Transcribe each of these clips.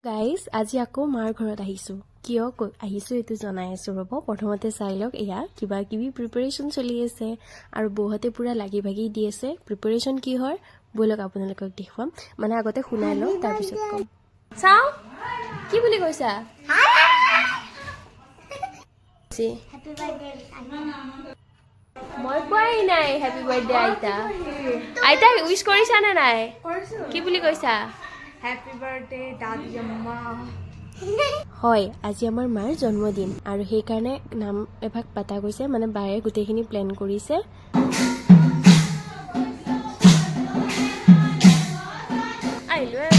Guys আজি আকৌ মাৰ ঘৰত আহিছোঁ। কিয় আহিছোঁ এইটো জনাই আছোঁ ৰ'ব। প্ৰথমতে চাই লওক, এয়া কিবা কিবি প্ৰিপাৰেশ্যন চলি আছে আৰু বৌহঁতে পূৰা লাগি ভাগি দি আছে। প্ৰিপাৰেশ্যন কি হয় ব'লক আপোনালোকক দেখুৱাম। মানে আগতে শুনাই লওক তাৰপিছত ক'ম। চাওঁ কি বুলি কৈছা? মই কোৱাই নাই হেপী বাৰ্থডে আইতা। আইতাক উইচ কৰিছানে নাই? কি বুলি কৈছা? হ্যাপি বাৰ্থডে দাদি আম্মা। হয়, আজি আমাৰ মাৰ জন্মদিন আৰু সেইকাৰণে নাম এভাগ পাতা গৈছে। মানে বায়ে গোটেইখিনি প্লেন কৰিছে। আহিলোঁ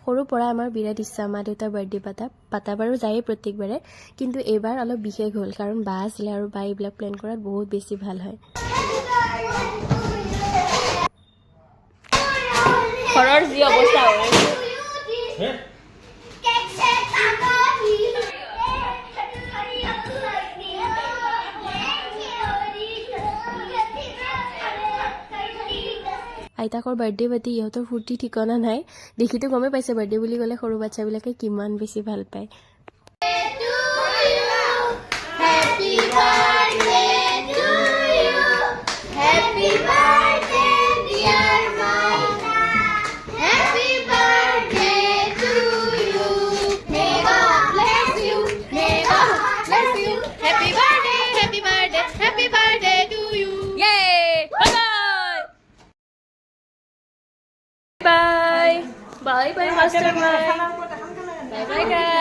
সৰুৰ পৰা আমাৰ বিৰাট ইচ্ছা মা দেউতাৰ বাৰ্থডে পাতা বাৰু যায়েই প্ৰত্যেকবাৰে, কিন্তু এইবাৰ অলপ বিশেষ হ'ল কাৰণ বা আছিলে আৰু বা এইবিলাক প্লেন কৰাত বহুত বেছি ভাল হয়। ঘৰৰ যি অৱস্থা হৈ আছে আইতাকৰ বাৰ্থডে পাতি ইহঁতৰ ফূৰ্তি ঠিকনা নাই। দেখিতো গমেই পাইছে বাৰ্থডে বুলি ক'লে সৰু বাচ্ছাবিলাকে কিমান বেছি ভাল পায়। Bye bye, Master. Bye bye, guys.